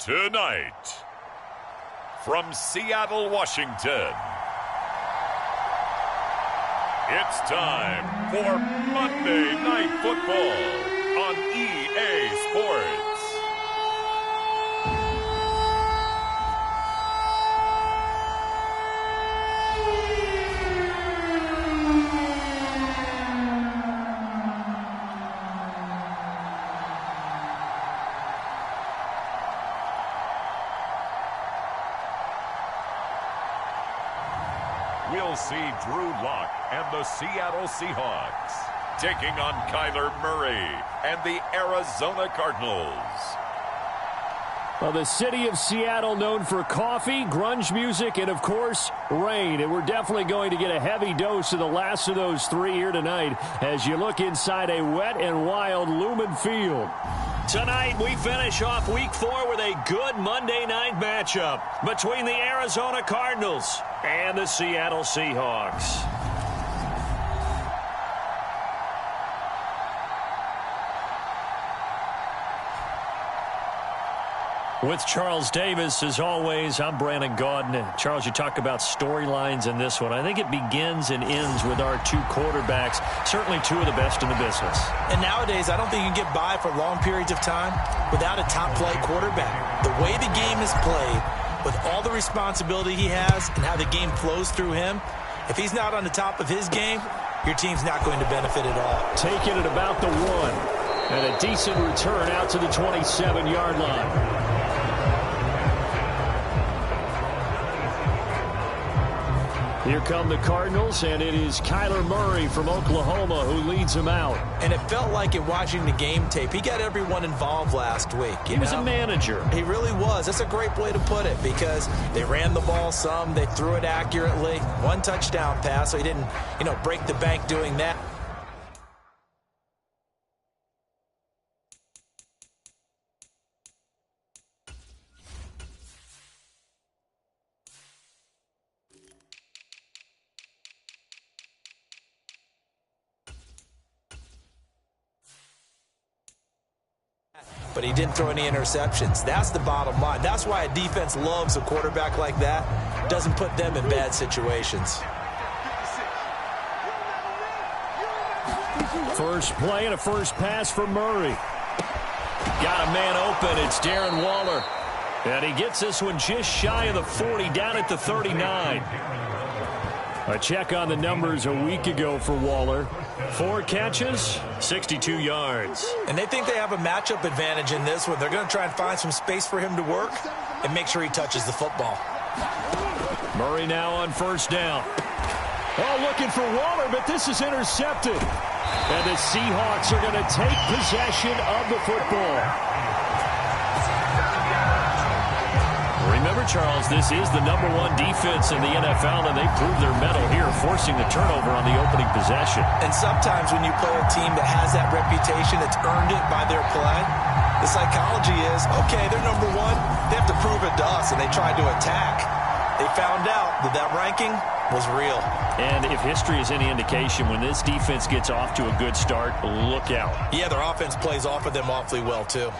Tonight, from Seattle, Washington, it's time for Monday Night Football on EA Sports. We'll see Drew Lock and the Seattle Seahawks taking on Kyler Murray and the Arizona Cardinals. Well, the city of Seattle known for coffee, grunge music, and, of course, rain. And we're definitely going to get a heavy dose of the last of those three here tonight as you look inside a wet and wild Lumen Field. Tonight, we finish off Week 4 with a good Monday night matchup between the Arizona Cardinals and the Seattle Seahawks. With Charles Davis, as always, I'm Brandon Gaudin. Charles, you talk about storylines in this one. I think it begins and ends with our two quarterbacks, certainly two of the best in the business. And nowadays, I don't think you can get by for long periods of time without a top-flight quarterback. The way the game is played, with all the responsibility he has and how the game flows through him, if he's not on the top of his game, your team's not going to benefit at all. Taking it about the 1. And a decent return out to the 27-yard line. Here come the Cardinals, and it is Kyler Murray from Oklahoma who leads them out. And it felt like in watching the game tape, he got everyone involved last week. He was a manager. He really was. That's a great way to put it because they ran the ball some, they threw it accurately. One touchdown pass, so he didn't, break the bank doing that. But he didn't throw any interceptions. That's the bottom line. That's why a defense loves a quarterback like that. Doesn't put them in bad situations. First play and a first pass for Murray. Got a man open. It's Darren Waller. And he gets this one just shy of the 40, down at the 39. A check on the numbers a week ago for Waller. 4 catches, 62 yards. And they think they have a matchup advantage in this one. They're going to try and find some space for him to work and make sure he touches the football. Murray now on first down. Oh, looking for Waller, but this is intercepted. And the Seahawks are going to take possession of the football. Remember, Charles, this is the #1 defense in the NFL, and they proved their mettle here, forcing the turnover on the opening possession. And sometimes when you play a team that has that reputation, that's earned it by their play, the psychology is, okay, they're #1, they have to prove it to us, and they tried to attack. They found out that that ranking was real. And if history is any indication, when this defense gets off to a good start, look out. Yeah, their offense plays off of them awfully well, too.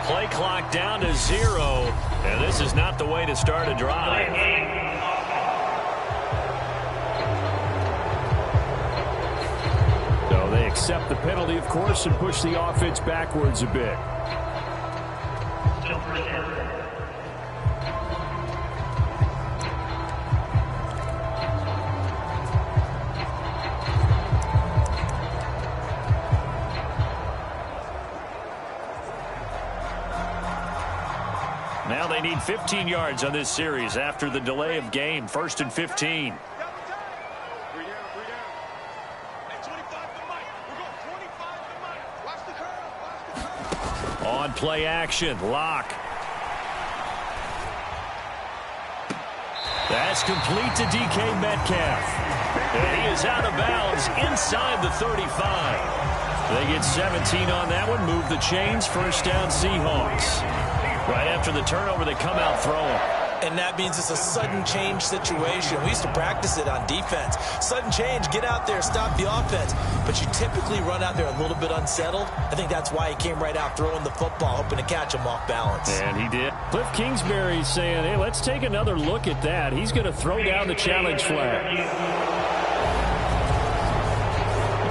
Play clock down to 0, and this is not the way to start a drive. So they accept the penalty, of course, and push the offense backwards a bit. Now they need 15 yards on this series after the delay of game. 1st and 15. On play action, Locke. That's complete to DK Metcalf. And he is out of bounds inside the 35. They get 17 on that one. Move the chains. First down, Seahawks. Right after the turnover, they come out throwing. And that means it's a sudden change situation. We used to practice it on defense. Sudden change, get out there, stop the offense. But you typically run out there a little bit unsettled. I think that's why he came right out throwing the football, hoping to catch him off balance. And he did. Cliff Kingsbury saying, hey, let's take another look at that. He's going to throw down the challenge flag.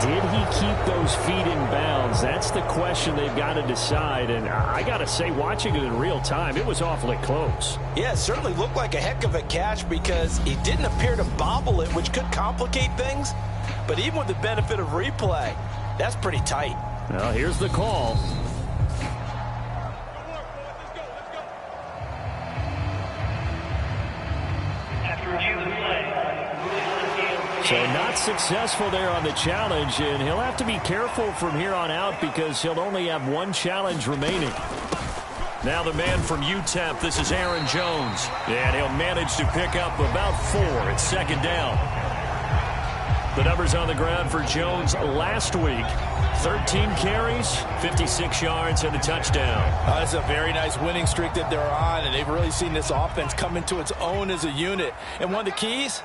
Did he keep those feet in bounds? That's the question they've got to decide. And I got to say, watching it in real time, it was awfully close. Yeah, it certainly looked like a heck of a catch because he didn't appear to bobble it, which could complicate things. But even with the benefit of replay, that's pretty tight. Well, here's the call. So not successful there on the challenge, and he'll have to be careful from here on out because he'll only have one challenge remaining. Now the man from UTEP, this is Aaron Jones, and he'll manage to pick up about 4 at second down. The numbers on the ground for Jones last week. 13 carries, 56 yards, and a touchdown. That's a very nice winning streak that they're on, and they've really seen this offense come into its own as a unit. And one of the keys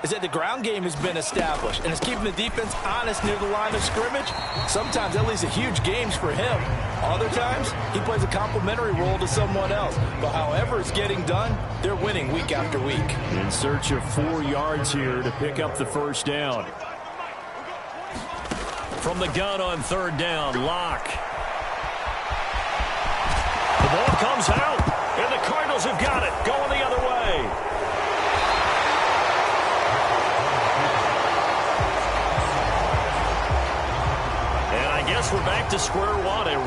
is that the ground game has been established, and it's keeping the defense honest near the line of scrimmage. Sometimes that leads to huge games for him. Other times, he plays a complementary role to someone else. But however it's getting done, they're winning week after week. In search of 4 yards here to pick up the first down. From the gun on third down, Locke. The ball comes out, and the Cardinals have got it, going the other way. I guess we're back to square one. A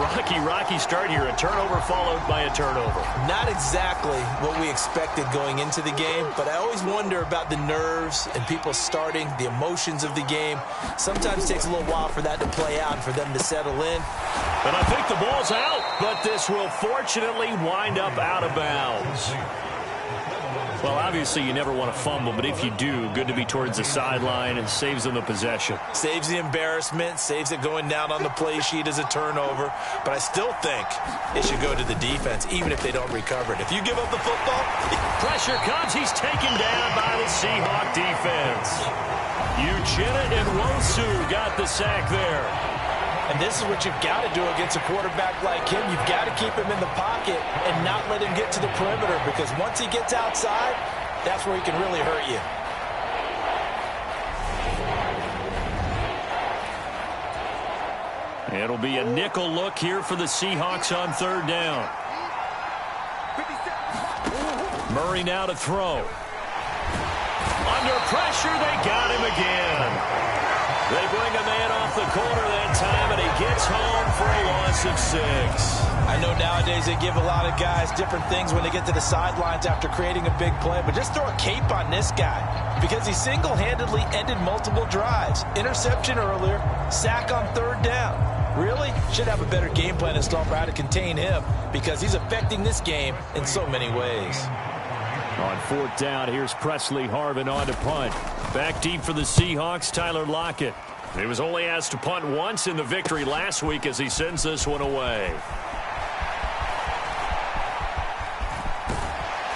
rocky start here. A turnover followed by a turnover. Not exactly what we expected going into the game, but I always wonder about the nerves and people starting, the emotions of the game. Sometimes it takes a little while for that to play out and for them to settle in. And I think the ball's out, but this will fortunately wind up out of bounds. Well, obviously, you never want to fumble, but if you do, good to be towards the sideline. It saves them the possession. Saves the embarrassment, saves it going down on the play sheet as a turnover. But I still think it should go to the defense, even if they don't recover it. If you give up the football... Pressure comes. He's taken down by the Seahawk defense. Uchenna and Wosu got the sack there. And this is what you've got to do against a quarterback like him. You've got to keep him in the pocket and not let him get to the perimeter, because once he gets outside, that's where he can really hurt you. It'll be a nickel look here for the Seahawks on third down. Murray now to throw. Under pressure, they got him again. They bring a man off the corner that time, and he gets home for a loss of 6. I know nowadays they give a lot of guys different things when they get to the sidelines after creating a big play, but just throw a cape on this guy because he single-handedly ended multiple drives. Interception earlier, sack on third down. Really? Should have a better game plan installed for how to contain him because he's affecting this game in so many ways. On fourth down, here's Presley Harvin on to punt. Back deep for the Seahawks, Tyler Lockett. He was only asked to punt once in the victory last week as he sends this one away.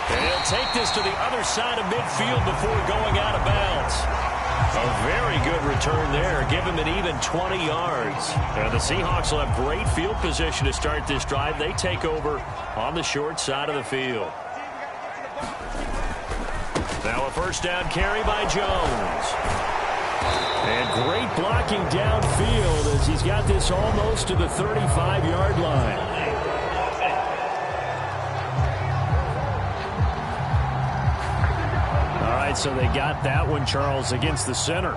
And he'll take this to the other side of midfield before going out of bounds. A very good return there. Give him an even 20 yards. And the Seahawks will have great field position to start this drive. They take over on the short side of the field. Now a first down carry by Jones. And great blocking downfield as he's got this almost to the 35-yard line. All right, so they got that one, Charles, against the center.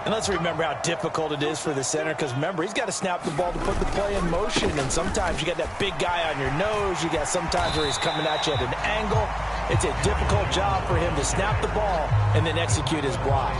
And let's remember how difficult it is for the center, because remember, he's got to snap the ball to put the play in motion, and sometimes you got that big guy on your nose. You got sometimes where he's coming at you at an angle. It's a difficult job for him to snap the ball and then execute his block.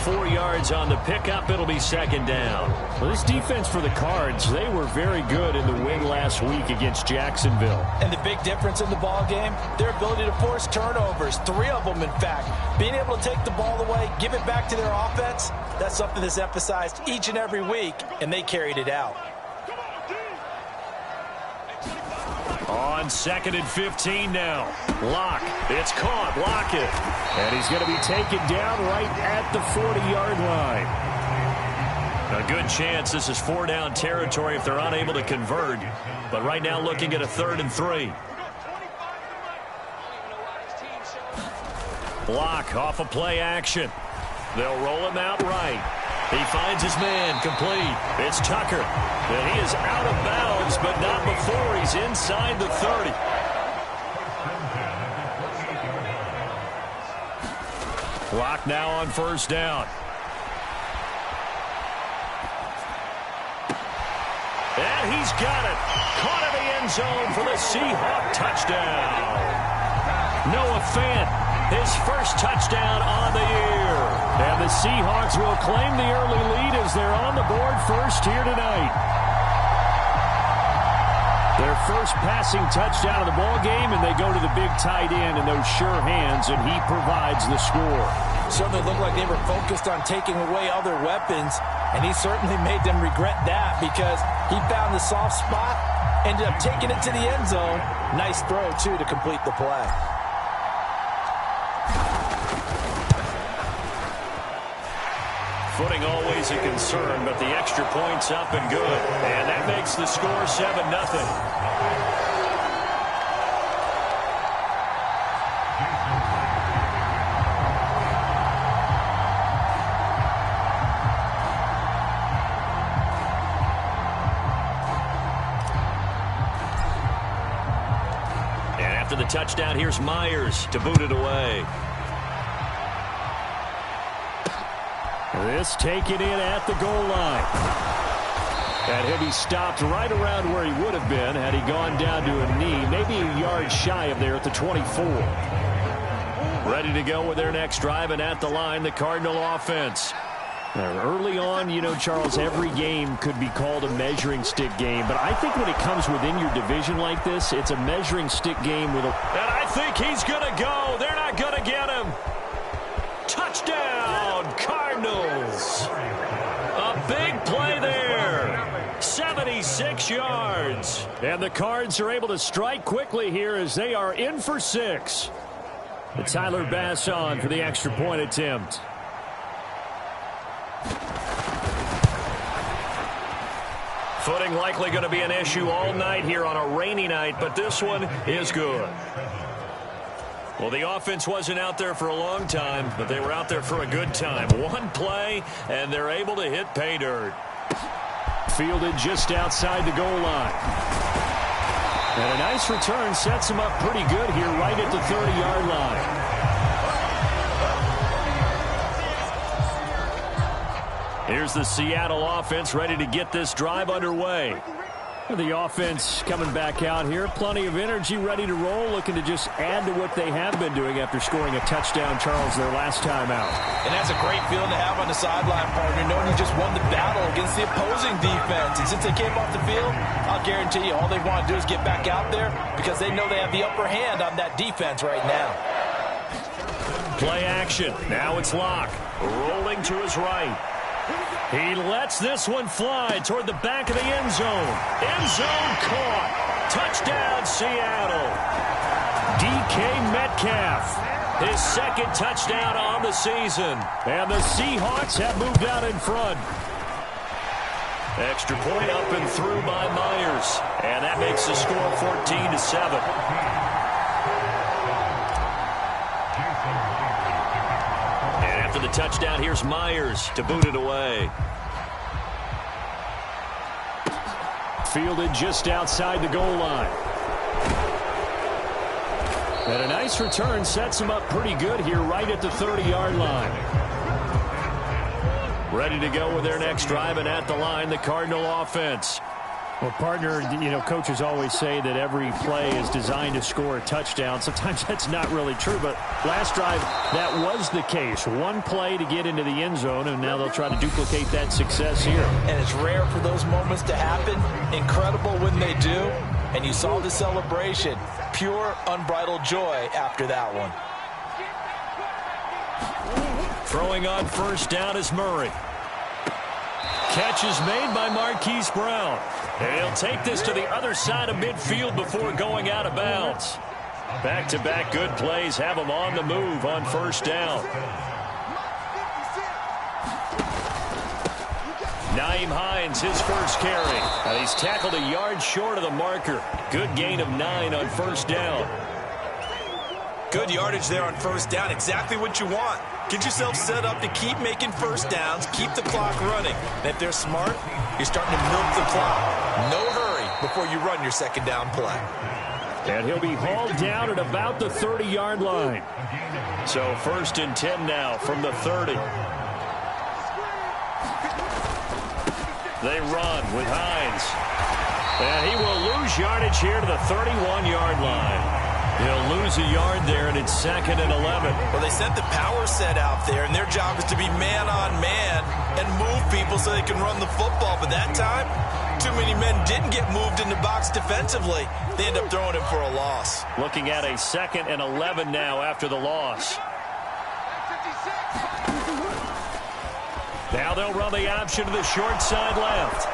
4 yards on the pickup. It'll be second down. Well, this defense for the Cards, they were very good in the win last week against Jacksonville. And the big difference in the ball game, their ability to force turnovers, 3 of them, in fact. Being able to take the ball away, give it back to their offense, that's something that's emphasized each and every week, and they carried it out. On 2nd and 15 now. Lock. It's caught. Lockett. And he's going to be taken down right at the 40-yard line. A good chance this is 4-down territory if they're unable to convert. But right now looking at a 3rd and 3. Block off a play action. They'll roll him out right. He finds his man complete. It's Tucker. And he is out of bounds, but not before he's inside the 30. Block now on 1st down. And he's got it. Caught in the end zone for the Seahawks touchdown. Noah Fant, his first touchdown on the year. And the Seahawks will claim the early lead as they're on the board first here tonight. Their first passing touchdown of the ball game, and they go to the big tight end in those sure hands, and he provides the score. Certainly looked like they were focused on taking away other weapons, and he certainly made them regret that because he found the soft spot, ended up taking it to the end zone. Nice throw, too, to complete the play. Footing always a concern, but the extra point's up and good. And that makes the score 7-0. And after the touchdown, here's Myers to boot it away. This taken in at the goal line. And he'll be stopped right around where he would have been had he gone down to a knee, maybe a yard shy of there at the 24. Ready to go with their next drive, and at the line, the Cardinal offense. Early on, you know, Charles, every game could be called a measuring stick game, but I think when it comes within your division like this, it's a measuring stick game with a... And I think he's going to go. They're not going to get him. Touchdown, Cardinals. A big play there. 76 yards. And the Cards are able to strike quickly here as they are in for 6. And Tyler Bass on for the extra point attempt. Footing likely going to be an issue all night here on a rainy night, but this one is good. Well, the offense wasn't out there for a long time, but they were out there for a good time. One play, and they're able to hit pay dirt. Fielded just outside the goal line. And a nice return sets him up pretty good here right at the 30-yard line. Here's the Seattle offense ready to get this drive underway. The offense coming back out here. Plenty of energy, ready to roll, looking to just add to what they have been doing after scoring a touchdown, Charles, their last time out. And that's a great feeling to have on the sideline, partner, knowing you just won the battle against the opposing defense. And since they came off the field, I'll guarantee you all they want to do is get back out there because they know they have the upper hand on that defense right now. Play action. Now it's Locke. Rolling to his right. He lets this one fly toward the back of the end zone. End zone caught. Touchdown, Seattle. DK Metcalf, his second touchdown on the season. And the Seahawks have moved out in front. Extra point up and through by Myers. And that makes the score 14-7. For the touchdown, here's Myers to boot it away. Fielded just outside the goal line. And a nice return sets him up pretty good here right at the 30-yard line. Ready to go with their next drive, and at the line, the Cardinal offense. Well, partner, coaches always say that every play is designed to score a touchdown. Sometimes that's not really true, but last drive, that was the case. One play to get into the end zone, and now they'll try to duplicate that success here. And it's rare for those moments to happen. Incredible when they do. And you saw the celebration. Pure, unbridled joy after that one. Throwing on first down is Murray. Catch is made by Marquise Brown. And he'll take this to the other side of midfield before going out of bounds. Back-to-back good plays have him on the move on first down. Nyheim Hines, his first carry. And he's tackled a yard short of the marker. Good gain of 9 on first down. Good yardage there on first down. Exactly what you want. Get yourself set up to keep making first downs, keep the clock running. And if they're smart, you're starting to milk the clock. No hurry before you run your second down play. And he'll be hauled down at about the 30-yard line. So first and 10 now from the 30. They run with Hines. And he will lose yardage here to the 31-yard line. He'll lose a yard there, and it's 2nd and 11. Well, they sent the power set out there, and their job is to be man-on-man and move people so they can run the football. But that time, too many men didn't get moved in the box defensively. They end up throwing him for a loss. Looking at a 2nd and 11 now after the loss. Now they'll run the option to the short side left.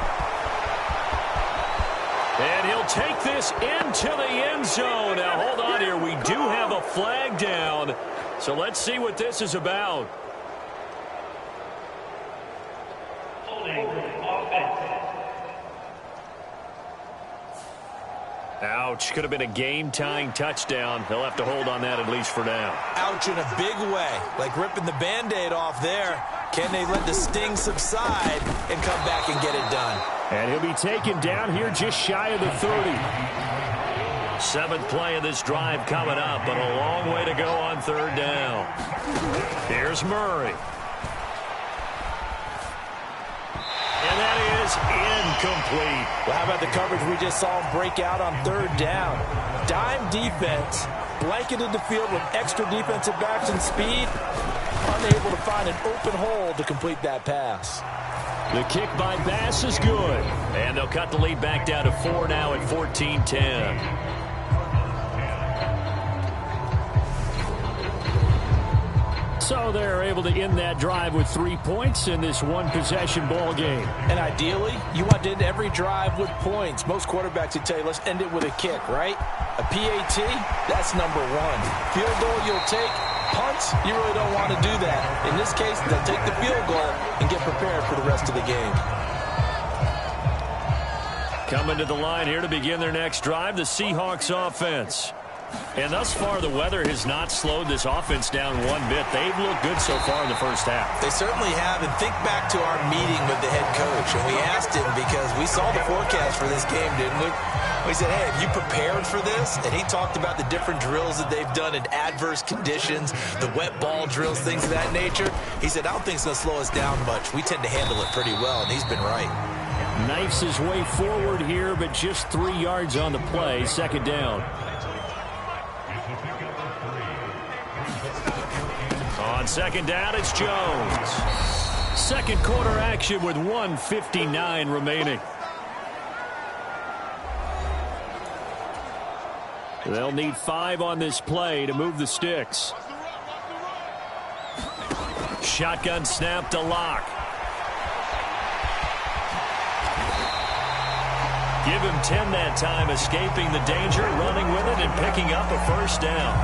And he'll take this into the end zone. Now, hold on here. We do have a flag down. So let's see what this is about. Ouch. Could have been a game-tying touchdown. He'll have to hold on that at least for now. Ouch in a big way. Like ripping the Band-Aid off there. Can they let the sting subside and come back and get it done? And he'll be taken down here just shy of the 30. 7th play of this drive coming up, but a long way to go on third down. Here's Murray. And that is incomplete. Well, how about the coverage we just saw him break out on third down? Dime defense, blanketed the field with extra defensive backs and speed. Unable to find an open hole to complete that pass. The kick by Bass is good. And they'll cut the lead back down to 4 now at 14-10. So they're able to end that drive with 3 points in this one-possession ball game. And ideally, you want to end every drive with points. Most quarterbacks would tell you, let's end it with a kick, right? A PAT, that's number 1. Field goal you'll take. Punts, you really don't want to do that. In this case, they'll take the field goal and get prepared for the rest of the game. Coming to the line here to begin their next drive, the Seahawks offense. And thus far, the weather has not slowed this offense down one bit. They've looked good so far in the first half. They certainly have. And think back to our meeting with the head coach. And we asked him because we saw the forecast for this game, didn't we? We said, hey, have you prepared for this? And he talked about the different drills that they've done in adverse conditions, the wet ball drills, things of that nature. He said, I don't think it's going to slow us down much. We tend to handle it pretty well, and he's been right. Knifes his way forward here, but just 3 yards on the play. 2nd down. On 2nd down, it's Jones. 2nd quarter action with 1:59 remaining. They'll need 5 on this play to move the sticks. Shotgun snap to Locke. Give him 10 that time, escaping the danger, running with it, and picking up a first down.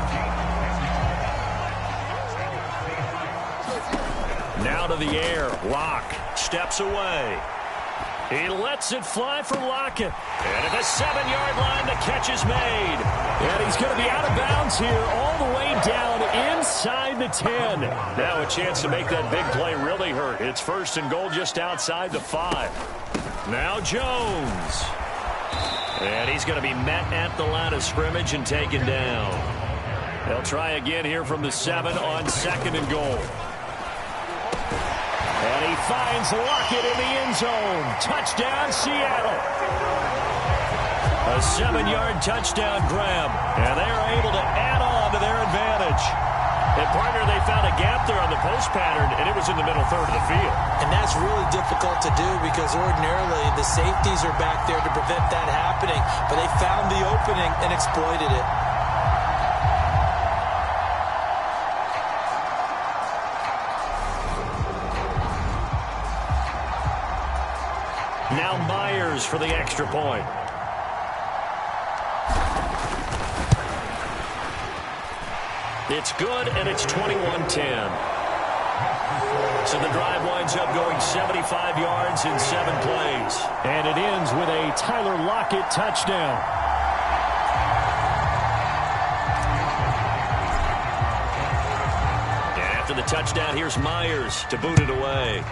Now to the air. Locke steps away. He lets it fly for Lockett. And at the 7-yard line, the catch is made. And he's going to be out of bounds here all the way down inside the 10. Now a chance to make that big play really hurt. It's 1st and goal just outside the 5. Now Jones. And he's going to be met at the line of scrimmage and taken down. They'll try again here from the 7 on 2nd and goal. And he finds Lockett in the end zone. Touchdown, Seattle. A 7-yard touchdown grab, and they are able to add on to their advantage. And, partner, they found a gap there on the post pattern, and it was in the middle third of the field. And that's really difficult to do because ordinarily the safeties are back there to prevent that happening. But they found the opening and exploited it. Now Myers for the extra point. It's good, and it's 21-10. So the drive winds up going 75 yards in 7 plays. And it ends with a Tyler Lockett touchdown. And after the touchdown, here's Myers to boot it away.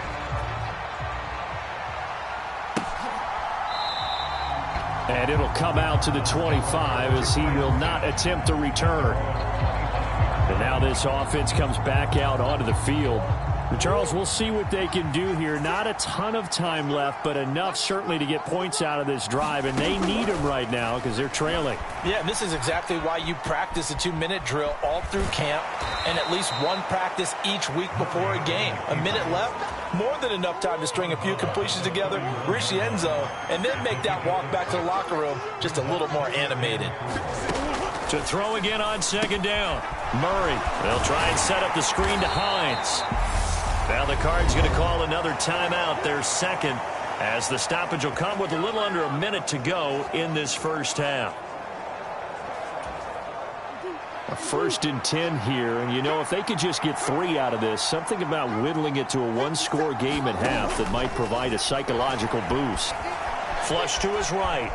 And it'll come out to the 25 as he will not attempt a return. And now this offense comes back out onto the field. But Charles, we'll see what they can do here. Not a ton of time left, but enough certainly to get points out of this drive. And they need them right now because they're trailing. Yeah, and this is exactly why you practice a 2-minute drill all through camp and at least one practice each week before a game. A minute left, more than enough time to string a few completions together, reach the end zone, and then make that walk back to the locker room just a little more animated. To throw again on second down. Murray, they'll try and set up the screen to Hines. Now the Cards going to call another timeout, their second, as the stoppage will come with a little under a minute to go in this first half. A 1st and 10 here, and you know, if they could just get 3 out of this, something about whittling it to a 1-score game at half that might provide a psychological boost. Flush to his right.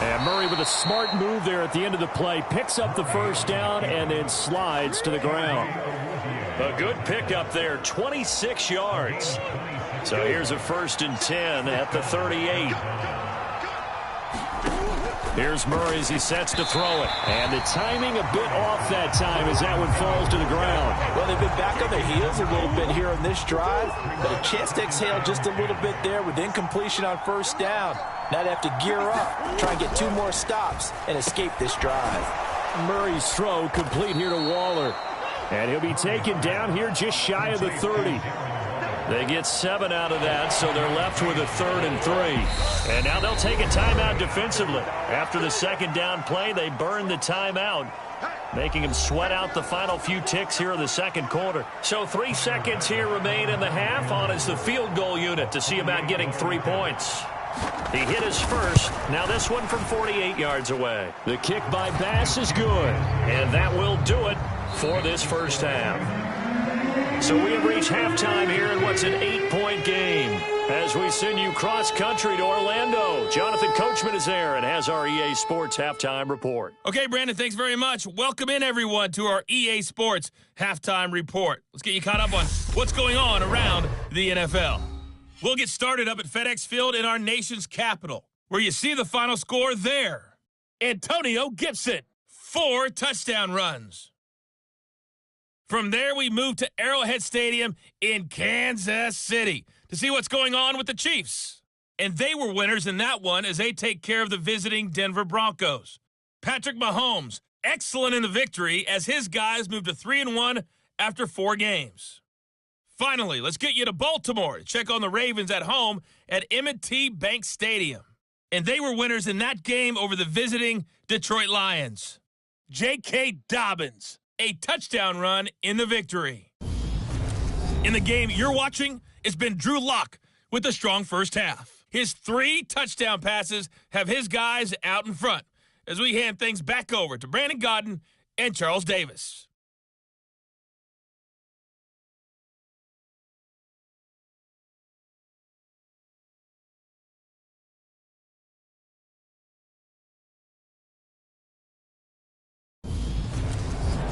And Murray with a smart move there at the end of the play. Picks up the first down and then slides to the ground. A good pickup there, 26 yards. So here's a 1st and 10 at the 38. Here's Murray as he sets to throw it. And the timing a bit off that time as that one falls to the ground. Well, they've been back on their heels a little bit here in this drive, but a chance to exhale just a little bit there with incompletion on first down. Now they have to gear up, try and get 2 more stops, and escape this drive. Murray's throw complete here to Waller. And he'll be taken down here just shy of the 30. They get 7 out of that, so they're left with a 3rd and 3. And now they'll take a timeout defensively. After the second down play, they burn the timeout, making them sweat out the final few ticks here in the second quarter. So 3 seconds here remain in the half. On is the field goal unit to see about getting 3 points. He hit his first. Now this one from 48 yards away. The kick by Bass is good. And that will do it for this first half. So we have reached halftime here in what's an 8-point game. As we send you cross-country to Orlando, Jonathan Coachman is there and has our EA Sports Halftime Report. Okay, Brandon, thanks very much. Welcome in, everyone, to our EA Sports Halftime Report. Let's get you caught up on what's going on around the NFL. We'll get started up at FedEx Field in our nation's capital, where you see the final score there. Antonio Gibson, 4 touchdown runs. From there, we move to Arrowhead Stadium in Kansas City to see what's going on with the Chiefs. And they were winners in that one as they take care of the visiting Denver Broncos. Patrick Mahomes, excellent in the victory as his guys moved to 3-1 after 4 games. Finally, let's get you to Baltimore to check on the Ravens at home at M&T Bank Stadium. And they were winners in that game over the visiting Detroit Lions. J.K. Dobbins, a touchdown run in the victory. In the game you're watching, it's been Drew Lock with a strong first half. His 3 touchdown passes have his guys out in front as we hand things back over to Brandon Godden and Charles Davis.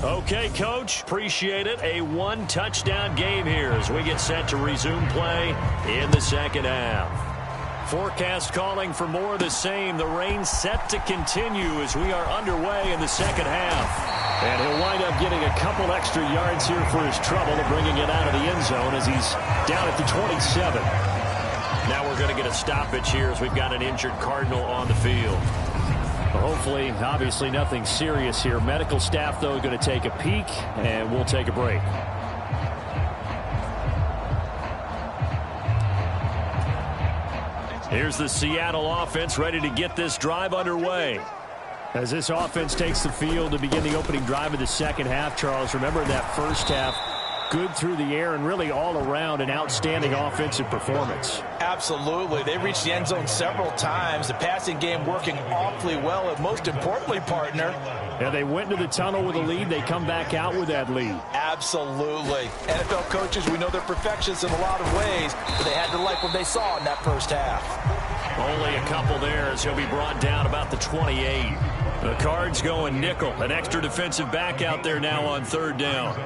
Okay, Coach, appreciate it. A 1-touchdown game here as we get set to resume play in the second half. Forecast calling for more of the same. The rain set to continue as we are underway in the second half. And he'll wind up getting a couple extra yards here for his trouble and bringing it out of the end zone as he's down at the 27. Now we're going to get a stoppage here as we've got an injured Cardinal on the field. Well, hopefully, obviously nothing serious here. Medical staff, though, going to take a peek, and we'll take a break. Here's the Seattle offense ready to get this drive underway. As this offense takes the field to begin the opening drive of the second half, Charles, remember that first half, good through the air and really all around an outstanding offensive performance. Absolutely. They reached the end zone several times. The passing game working awfully well, and most importantly, partner. Yeah, they went into the tunnel with a lead. They come back out with that lead. Absolutely. NFL coaches, we know they're perfectionists in a lot of ways, but they had to like what they saw in that first half. Only a couple there as he'll be brought down about the 28. The Cards going nickel. An extra defensive back out there now on third down.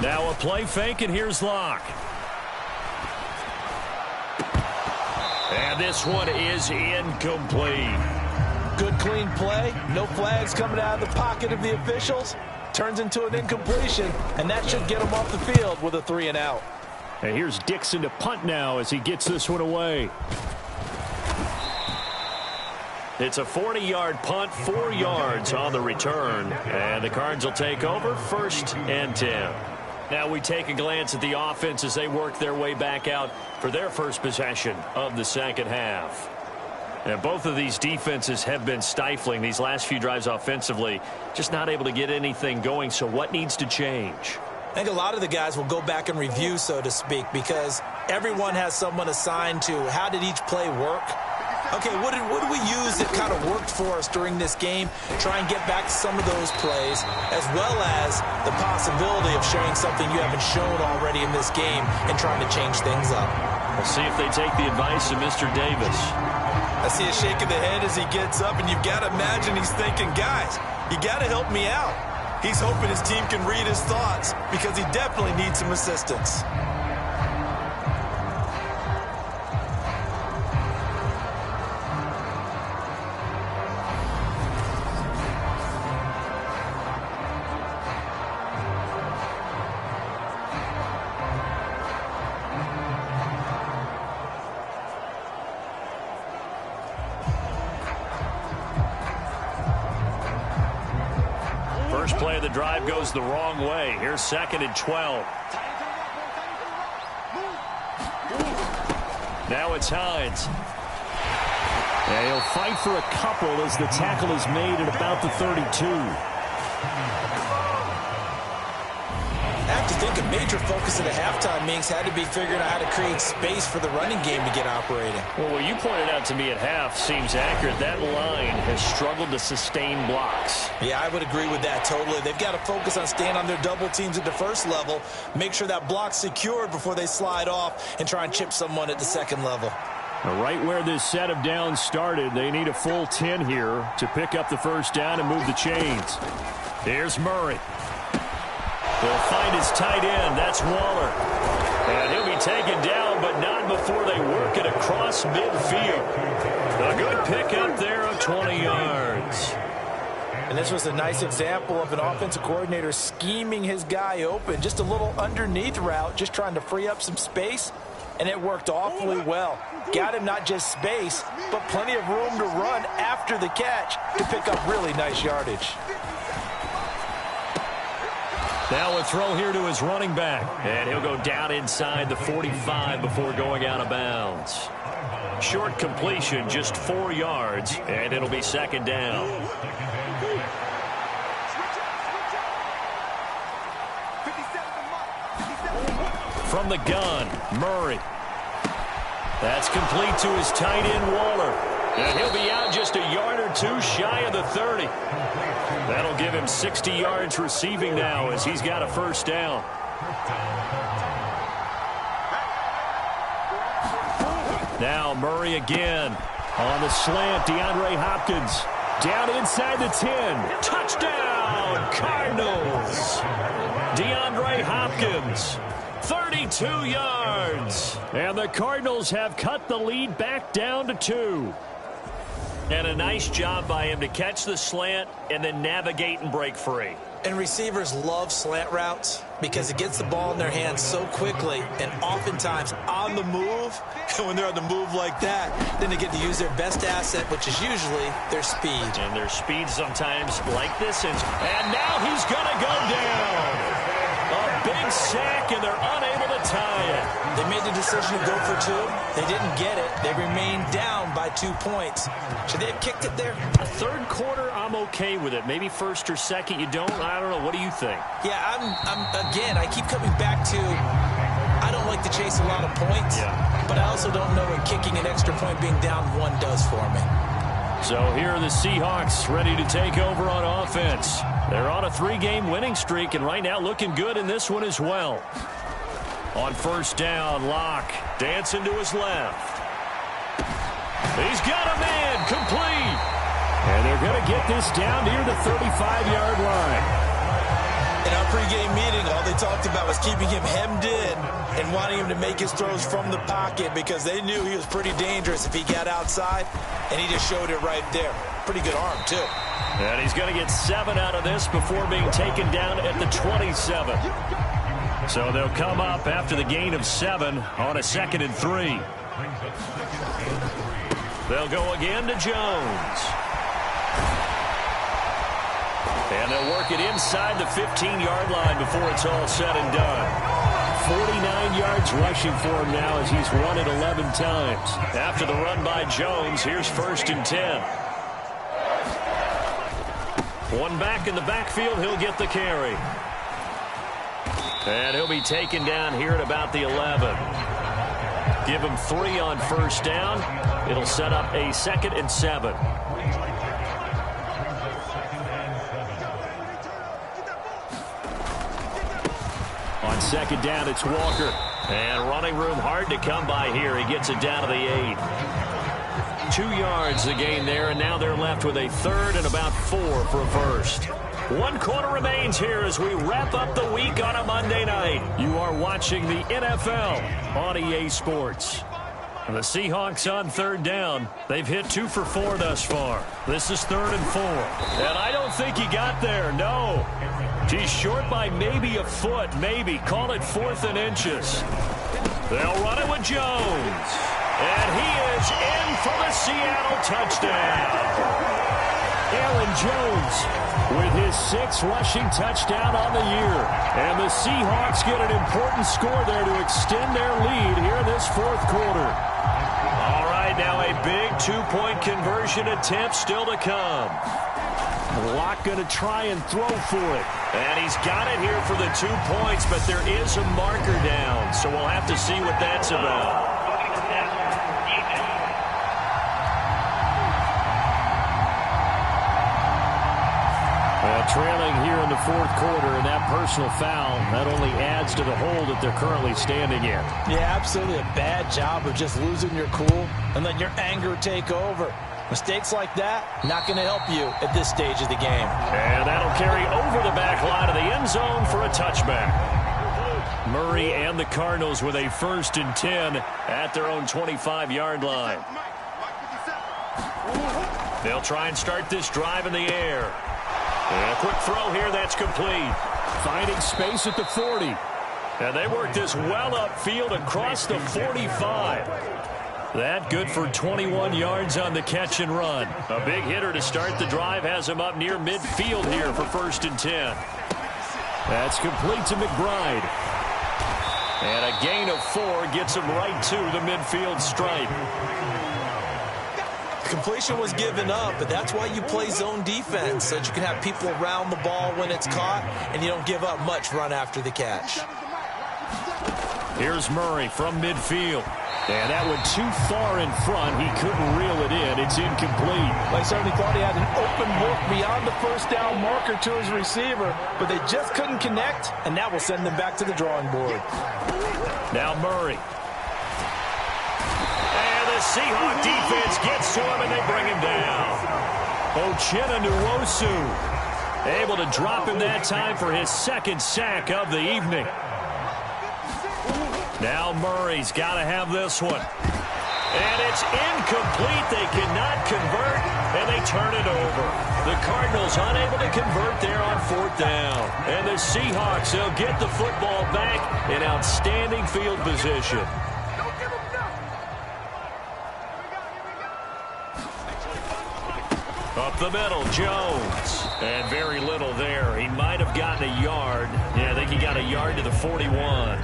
Now a play fake, and here's Locke. And this one is incomplete. Good, clean play. No flags coming out of the pocket of the officials. Turns into an incompletion, and that should get him off the field with a 3-and-out. And here's Dixon to punt now as he gets this one away. It's a 40-yard punt, 4 yards on the return. And the Cards will take over, 1st and 10. Now we take a glance at the offense as they work their way back out for their first possession of the second half. And both of these defenses have been stifling these last few drives offensively, just not able to get anything going. So what needs to change? I think a lot of the guys will go back and review, so to speak, because everyone has someone assigned to how did each play work. Okay, what did we use that kind of worked for us during this game? Try and get back to some of those plays, as well as the possibility of showing something you haven't shown already in this game and trying to change things up. We'll see if they take the advice of Mr. Davis. I see a shake of the head as he gets up, and you've got to imagine he's thinking, guys, you got to help me out. He's hoping his team can read his thoughts because he definitely needs some assistance. Play of the drive goes the wrong way. Here's 2nd and 12. Now it's Hines. Yeah, he'll fight for a couple as the tackle is made at about the 32. I have to think a major focus of the halftime meetings had to be figuring out how to create space for the running game to get operating. Well, what you pointed out to me at half seems accurate. That line has struggled to sustain blocks. Yeah, I would agree with that totally. They've got to focus on staying on their double teams at the first level, make sure that block's secured before they slide off and try and chip someone at the second level. Right where this set of downs started, they need a full 10 here to pick up the first down and move the chains. Here's Murray. They'll find his tight end. That's Waller. And he'll be taken down, but not before they work it across midfield. A good pickup there of 20 yards. And this was a nice example of an offensive coordinator scheming his guy open. Just a little underneath route, just trying to free up some space. And it worked awfully well. Got him not just space, but plenty of room to run after the catch to pick up really nice yardage. Now a throw here to his running back. And he'll go down inside the 45 before going out of bounds. Short completion, just 4 yards, and it'll be 2nd down. From the gun, Murray. That's complete to his tight end, Waller. And he'll be out just a yard or two shy of the 30. That'll give him 60 yards receiving now as he's got a first down. Now Murray again. On the slant, DeAndre Hopkins. Down inside the 10. Touchdown, Cardinals. DeAndre Hopkins. 32 yards. And the Cardinals have cut the lead back down to 2. And a nice job by him to catch the slant and then navigate and break free. And receivers love slant routes because it gets the ball in their hands so quickly and oftentimes on the move. And when they're on the move like that, then they get to use their best asset, which is usually their speed. And their speed sometimes like this. And now he's going to go down. A big sack, and they're unable to tie it. They made the decision to go for 2. They didn't get it. They remained down by 2 points. Should they have kicked it there? Third quarter, I'm okay with it. Maybe first or second, you don't. I don't know. What do you think? Yeah, again, I keep coming back to I don't like to chase a lot of points, but I also don't know when kicking an extra point being down 1 does for me. So here are the Seahawks ready to take over on offense. They're on a 3-game winning streak, and right now looking good in this one as well. On first down, Locke dancing to his left. He's got a man complete. And they're going to get this down near the 35-yard line. In our pregame meeting, all they talked about was keeping him hemmed in and wanting him to make his throws from the pocket because they knew he was pretty dangerous if he got outside, and he just showed it right there. Pretty good arm, too. And he's going to get 7 out of this before being taken down at the 27. So they'll come up after the gain of 7 on a 2nd and 3. They'll go again to Jones. And they'll work it inside the 15-yard line before it's all said and done. 49 yards rushing for him now as he's run it 11 times. After the run by Jones, here's 1st and 10. One back in the backfield, he'll get the carry. And he'll be taken down here at about the 11. Give him 3 on first down. It'll set up a 2nd and 7. On 2nd down, it's Walker. And running room hard to come by here. He gets it down to the 8. 2 yards the gain there, and now they're left with a 3rd and about 4 for a first. 1 quarter remains here as we wrap up the week on a Monday night. You are watching the NFL on EA Sports. The Seahawks on 3rd down. They've hit 2 for 4 thus far. This is 3rd and 4. And I don't think he got there, no. He's short by maybe a foot, maybe. Call it 4th and inches. They'll run it with Jones. And he is in for the Seattle touchdown. Aaron Jones with his 6th rushing touchdown on the year. And the Seahawks get an important score there to extend their lead here in this 4th quarter. All right, now a big 2-point conversion attempt still to come. Locke going to try and throw for it. And he's got it here for the 2 points, but there is a marker down, so we'll have to see what that's about. Trailing here in the 4th quarter, and that personal foul, that only adds to the hole that they're currently standing in. Yeah, absolutely a bad job of just losing your cool and letting your anger take over. Mistakes like that, not going to help you at this stage of the game. And that'll carry over the back line of the end zone for a touchback. Murray and the Cardinals with a 1st and 10 at their own 25-yard line. They'll try and start this drive in the air. And a quick throw here, that's complete. Finding space at the 40. And they work this well upfield across the 45. That good for 21 yards on the catch and run. A big hitter to start the drive has him up near midfield here for 1st and 10. That's complete to McBride. And a gain of 4 gets him right to the midfield stripe. Completion was given up, but that's why you play zone defense, so that you can have people around the ball when it's caught, and you don't give up much run after the catch. Here's Murray from midfield. And that went too far in front. He couldn't reel it in. It's incomplete. I certainly thought he had an open look beyond the first down marker to his receiver, but they just couldn't connect, and that will send them back to the drawing board. Now Murray. The Seahawk defense gets to him, and they bring him down. Uchenna Nwosu able to drop him that time for his 2nd sack of the evening. Now Murray's got to have this one. And it's incomplete. They cannot convert, and they turn it over. The Cardinals unable to convert there on 4th down. And the Seahawks, they'll get the football back in outstanding field position. Up the middle, Jones. And very little there. He might have gotten a yard. Yeah, I think he got a yard to the 41.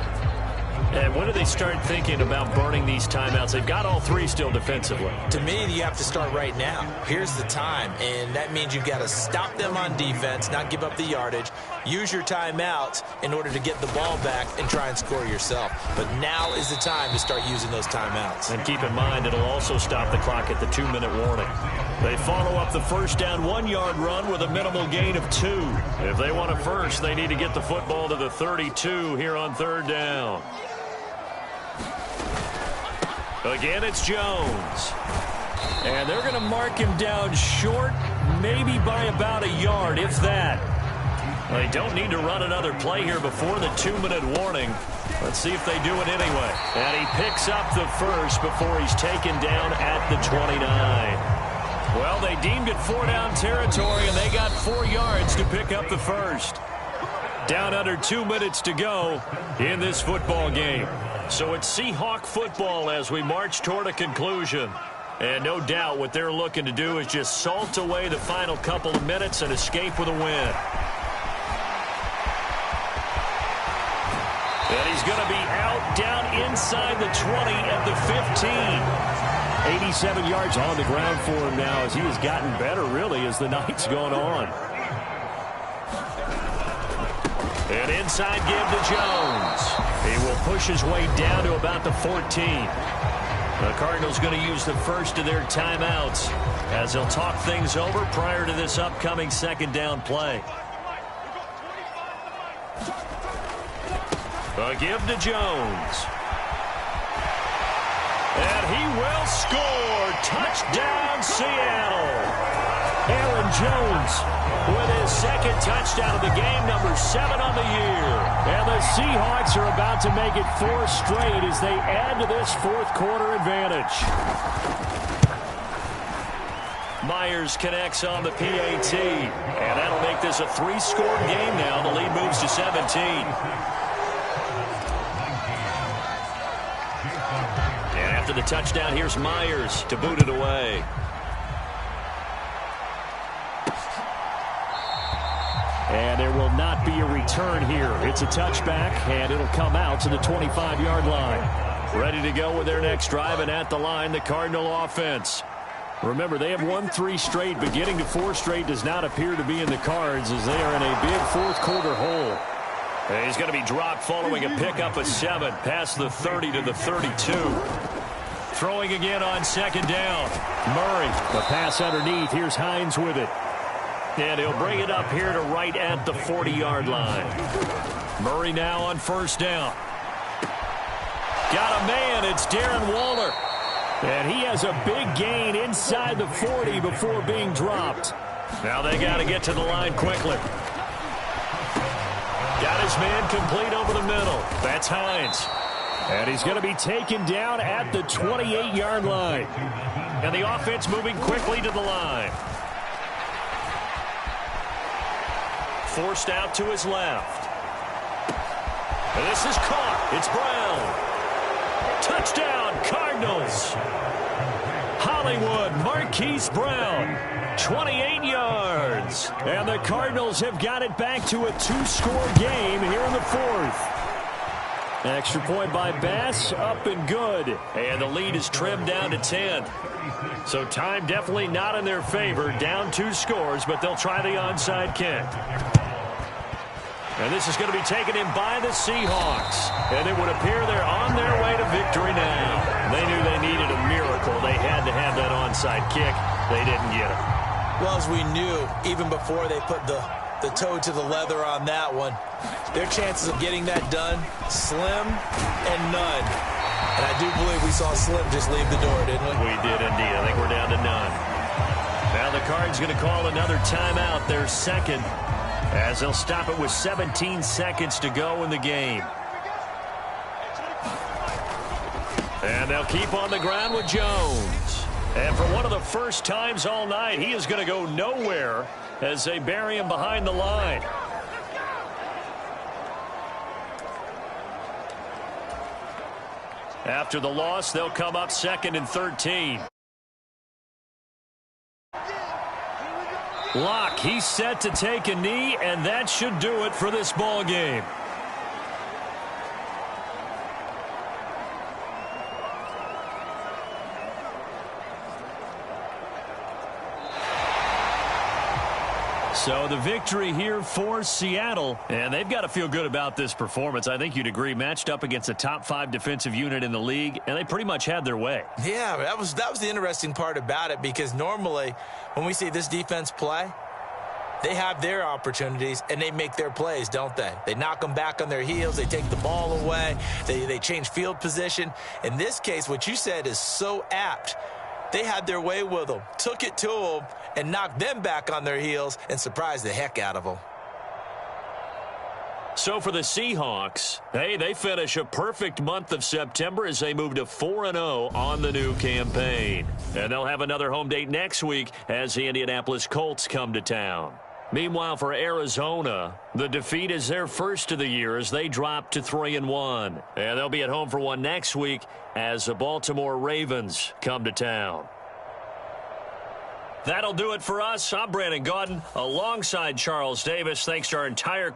And when do they start thinking about burning these timeouts? They've got all 3 still defensively. To me, you have to start right now. Here's the time, and that means you've got to stop them on defense, not give up the yardage. Use your timeouts in order to get the ball back and try and score yourself. But now is the time to start using those timeouts. And keep in mind, it'll also stop the clock at the 2-minute warning. They follow up the first down 1-yard run with a minimal gain of 2. If they want a first, they need to get the football to the 32 here on 3rd down. Again, it's Jones. And they're going to mark him down short, maybe by about a yard, if that. They don't need to run another play here before the 2-minute warning. Let's see if they do it anyway. And he picks up the first before he's taken down at the 29. Well, they deemed it 4-down territory, and they got 4 yards to pick up the first. Down under 2 minutes to go in this football game. So it's Seahawk football as we march toward a conclusion. And no doubt what they're looking to do is just salt away the final couple of minutes and escape with a win. And he's going to be out down inside the 20 at the 15. 87 yards on the ground for him now as he has gotten better, really, as the night's gone on. An inside give to Jones. He will push his way down to about the 14. The Cardinals going to use the first of their timeouts as they'll talk things over prior to this upcoming 2nd down play. A give to Jones. And he will score. Touchdown, Seattle. Aaron Jones with his 2nd touchdown of the game, number 7 on the year. And the Seahawks are about to make it 4 straight as they add to this 4th quarter advantage. Myers connects on the PAT. And that'll make this a 3-score game now. The lead moves to 17. And after the touchdown, here's Myers to boot it away. And there will not be a return here. It's a touchback, and it'll come out to the 25-yard line. Ready to go with their next drive, and at the line, the Cardinal offense. Remember, they have won 3 straight, but getting to 4 straight does not appear to be in the cards as they are in a big 4th quarter hole. And he's going to be dropped following a pickup of 7 past the 30 to the 32. Throwing again on 2nd down. Murray, the pass underneath. Here's Hines with it. And he'll bring it up here to right at the 40-yard line. Murray now on 1st down. Got a man. It's Darren Waller. And he has a big gain inside the 40 before being dropped. Now they got to get to the line quickly. Got his man complete over the middle. That's Hines. And he's going to be taken down at the 28-yard line. And the offense moving quickly to the line. Forced out to his left. And this is caught. It's Brown. Touchdown, Cardinals. Hollywood, Marquise Brown. 28 yards. And the Cardinals have got it back to a 2-score game here in the 4th. Extra point by Bass, up and good. And the lead is trimmed down to 10. So time definitely not in their favor. Down 2 scores, but they'll try the onside kick. And this is going to be taken in by the Seahawks. And it would appear they're on their way to victory now. They knew they needed a miracle. They had to have that onside kick. They didn't get it. Well, as we knew, even before they put the toe to the leather on that one, their chances of getting that done, slim and none. And I do believe we saw Slim just leave the door, didn't we? We did indeed. I think we're down to none. Now the Cards going to call another timeout, their 2nd, as they'll stop it with 17 seconds to go in the game. And they'll keep on the ground with Jones. And for one of the first times all night, he is going to go nowhere as they bury him behind the line. After the loss, they'll come up 2nd and 13. Locke, he's set to take a knee, and that should do it for this ball game. So the victory here for Seattle, and they've got to feel good about this performance. I think you'd agree, matched up against a top 5 defensive unit in the league, and they pretty much had their way. Yeah, that was the interesting part about it, because normally when we see this defense play, they have their opportunities and they make their plays, don't they? They knock them back on their heels. They take the ball away. They change field position. In this case, what you said is so apt. They had their way with them, took it to them, and knocked them back on their heels and surprised the heck out of them. So for the Seahawks, hey, they finish a perfect month of September as they move to 4-0 on the new campaign. And they'll have another home date next week as the Indianapolis Colts come to town. Meanwhile, for Arizona, the defeat is their first of the year as they drop to 3-1. And they'll be at home for one next week as the Baltimore Ravens come to town. That'll do it for us. I'm Brandon Gaudin alongside Charles Davis. Thanks to our entire